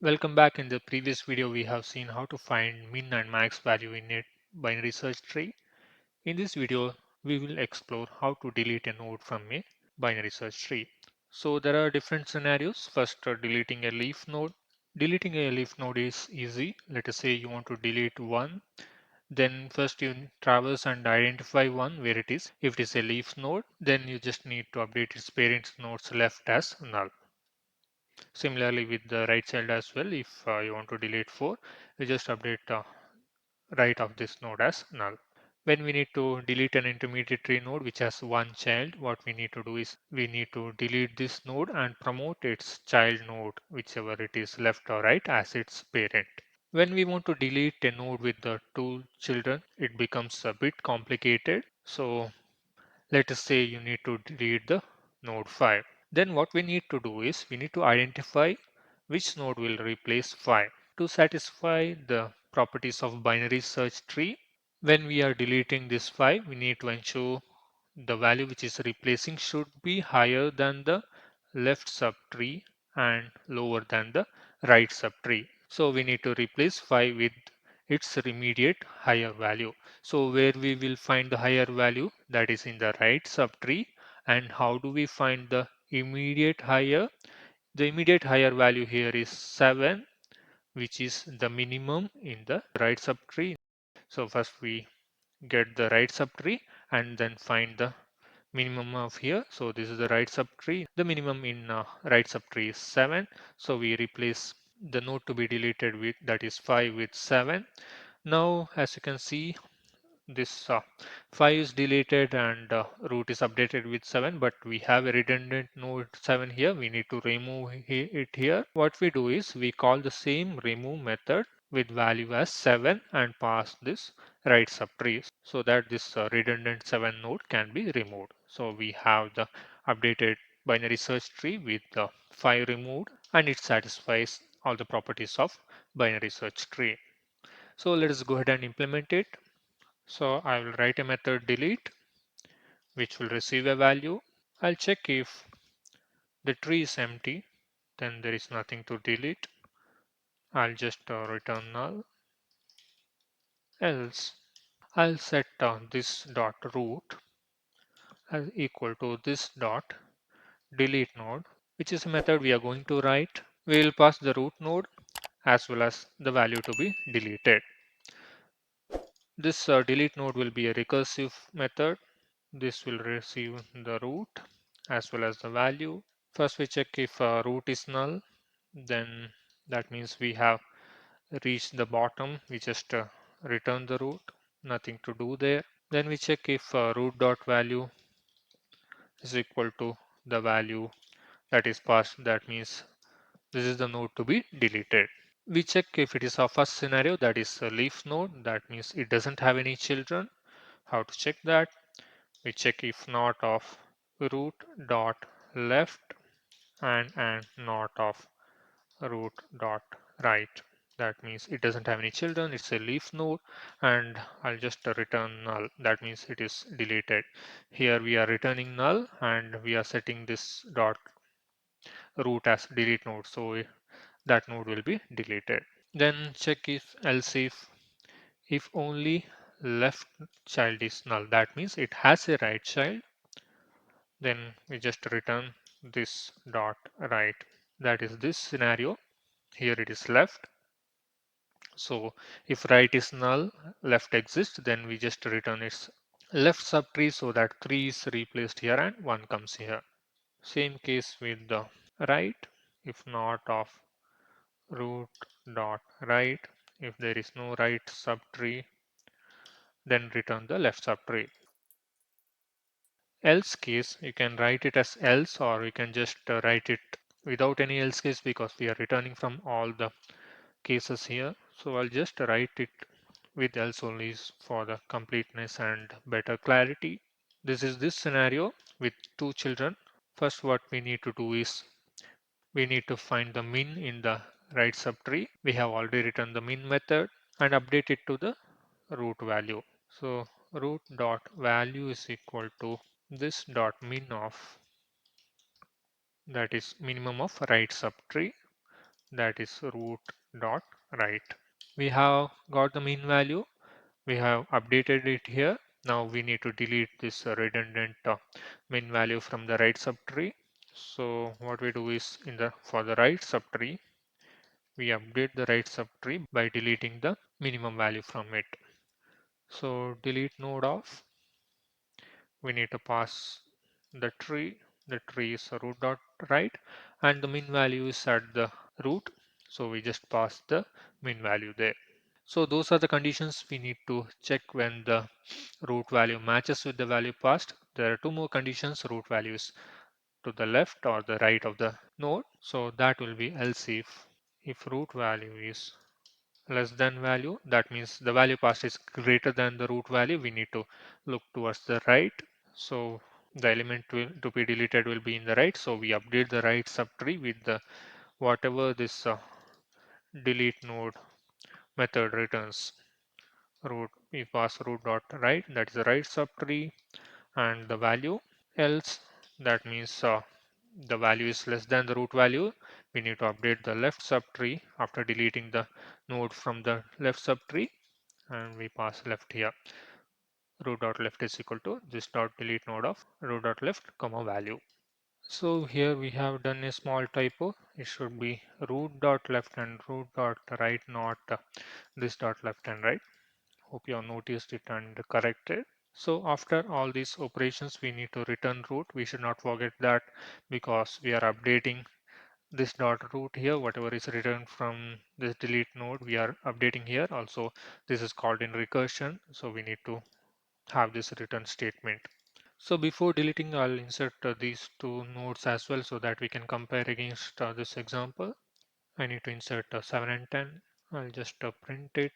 Welcome back. In the previous video, we have seen how to find min and max value in a binary search tree. In this video, we will explore how to delete a node from a binary search tree. So there are different scenarios. First, deleting a leaf node. Deleting a leaf node is easy. Let us say you want to delete one. Then first you traverse and identify one where it is. If it is a leaf node, then you just need to update its parent node's left as null. Similarly with the right child as well, if you want to delete 4, you just update right of this node as null. When we need to delete an intermediate tree node which has one child, what we need to do is we need to delete this node and promote its child node, whichever it is left or right, as its parent. When we want to delete a node with the two children, it becomes a bit complicated. So let us say you need to delete the node 5. Then what we need to do is we need to identify which node will replace 5. To satisfy the properties of binary search tree, when we are deleting this 5, we need to ensure the value which is replacing should be higher than the left subtree and lower than the right subtree. So we need to replace 5 with its immediate higher value. So where we will find the higher value, that is in the right subtree. And how do we find the immediate higher? The immediate higher value here is 7, which is the minimum in the right subtree. So first we get the right subtree and then find the minimum of here. So this is the right subtree. The minimum in right subtree is 7. So we replace the node to be deleted with, that is 5, with 7. Now as you can see, this 5 is deleted and root is updated with 7, but we have a redundant node 7 here. We need to remove it here. What we do is we call the same remove method with value as 7 and pass this right subtree so that this redundant 7 node can be removed. So we have the updated binary search tree with the 5 removed, and it satisfies all the properties of binary search tree. So let us go ahead and implement it. So I will write a method delete, which will receive a value. I'll check if the tree is empty, then there is nothing to delete. I'll just return null. Else I'll set this dot root as equal to this dot delete node, which is a method we are going to write. We will pass the root node as well as the value to be deleted. This delete node will be a recursive method. This will receive the root as well as the value. First we check if root is null, then that means we have reached the bottom. We just return the root, nothing to do there. Then we check if root dot value is equal to the value that is passed. That means this is the node to be deleted. We check if it is a first scenario, that is a leaf node, that means it doesn't have any children. How to check that? We check if not of root dot left and not of root dot right. That means it doesn't have any children, it's a leaf node, and I'll just return null. That means it is deleted. Here we are returning null and we are setting this dot root as delete node, so that node will be deleted. Then check if else if only left child is null, that means it has a right child, then we just return this dot right. That is this scenario. Here it is left. So if right is null, left exists, then we just return its left subtree so that 3 is replaced here and 1 comes here. Same case with the right. If not of root dot right, if there is no right subtree, then return the left subtree. Else case, you can write it as else, or you can just write it without any else case because we are returning from all the cases here. So I'll just write it with else only for the completeness and better clarity. This is this scenario with two children. First, what we need to do is we need to find the min in the right subtree. We have already written the min method and update it to the root value. So root dot value is equal to this dot min of, that is minimum of right subtree, that is root dot right. We have got the mean value. We have updated it here. Now we need to delete this redundant mean value from the right subtree. So what we do is for the right subtree, we update the right subtree by deleting the minimum value from it. So delete node of, we need to pass the tree. The tree is a root dot right, and the mean value is at the root. So we just pass the mean value there. So those are the conditions we need to check when the root value matches with the value passed. There are two more conditions: root values to the left or the right of the node. So that will be else if root value is less than value, that means the value passed is greater than the root value, we need to look towards the right. So the element to be deleted will be in the right. So we update the right subtree with the whatever this delete node method returns. Root, we pass root dot right, that is the right subtree, and the value. Else, that means the value is less than the root value, we need to update the left subtree after deleting the node from the left subtree, and we pass left here. Root dot left is equal to this dot delete node of root dot left comma value. So here we have done a small typo. It should be root dot left and root dot right, not this dot left and right. Hope you have noticed it and corrected. So after all these operations, we need to return root. We should not forget that, because we are updating this dot root here. Whatever is returned from this delete node, we are updating here. Also, this is called in recursion. So we need to have this return statement. So before deleting, I'll insert these two nodes as well so that we can compare against this example. I need to insert 7 and 10. I'll just print it.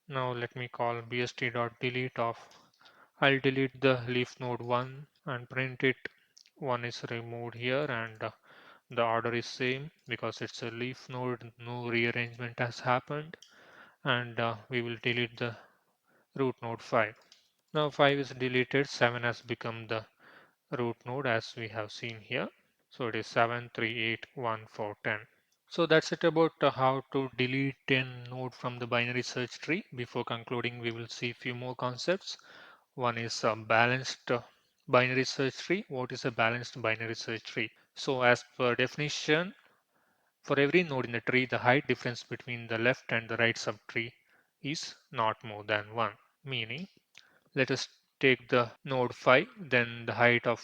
Now let me call bst.delete of. I'll delete the leaf node 1 and print it. 1 is removed here, and the order is same because it's a leaf node. No rearrangement has happened, and we will delete the root node 5. Now 5 is deleted. 7 has become the root node as we have seen here. So it is 7, 3, 8, 1, 4, 10. So that's it about how to delete a node from the binary search tree. Before concluding, we will see a few more concepts. One is a balanced binary search tree. What is a balanced binary search tree? So as per definition, for every node in the tree, the height difference between the left and the right subtree is not more than 1. Meaning, let us take the node 5, then the height of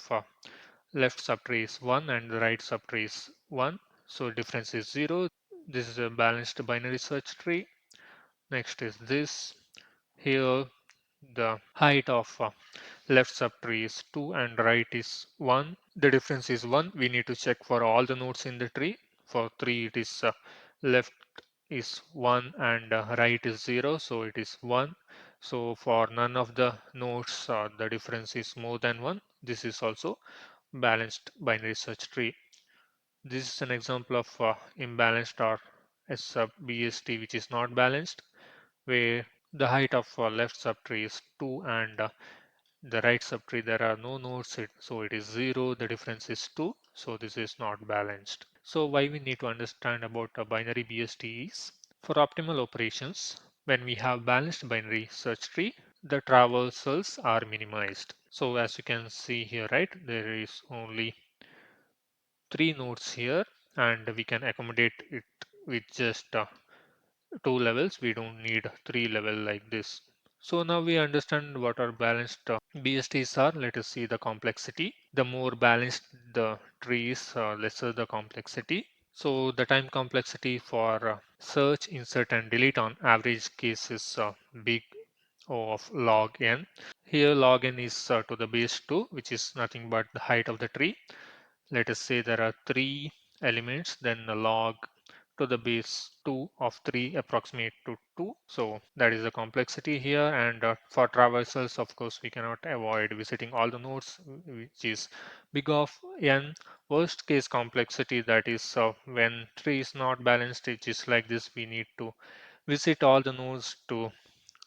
left subtree is 1 and the right subtree is 1. So difference is 0. This is a balanced binary search tree. Next is this. Here the height of left subtree is 2 and right is 1. The difference is 1. We need to check for all the nodes in the tree. For 3 it is left is 1 and right is 0, so it is 1. So for none of the nodes the difference is more than 1. This is also balanced binary search tree. This is an example of imbalanced or a sub BST which is not balanced, where the height of left subtree is 2 and the right subtree there are no nodes, so it is 0. The difference is 2. So this is not balanced. So why we need to understand about a binary BST is for optimal operations. When we have balanced binary search tree, the traversals are minimized. So as you can see here, right, there is only 3 nodes here, and we can accommodate it with just 2 levels. We don't need 3 level like this. So now we understand what our balanced BSTs are. Let us see the complexity. The more balanced the tree is, lesser the complexity. So the time complexity for search, insert and delete on average case is big O of log n. Here log n is to the base 2, which is nothing but the height of the tree. Let us say there are 3 elements, then the log to the base 2 of 3 approximate to 2. So that is the complexity here. And for traversals, of course, we cannot avoid visiting all the nodes, which is big of n. Worst case complexity, that is when tree is not balanced, it is like this. We need to visit all the nodes to,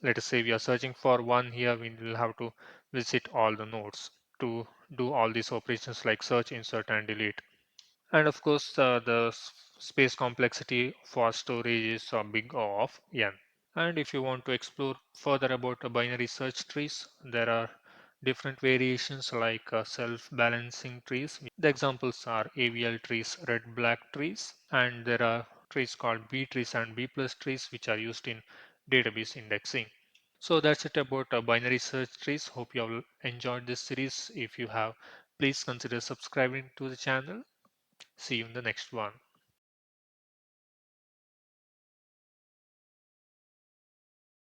let us say we are searching for 1 here, we will have to visit all the nodes to do all these operations like search, insert and delete. And of course, the space complexity for storage is a big O of n. And if you want to explore further about binary search trees, there are different variations like self-balancing trees. The examples are AVL trees, red-black trees, and there are trees called B trees and B plus trees, which are used in database indexing. So that's it about binary search trees. Hope you all enjoyed this series. If you have, please consider subscribing to the channel. See you in the next one.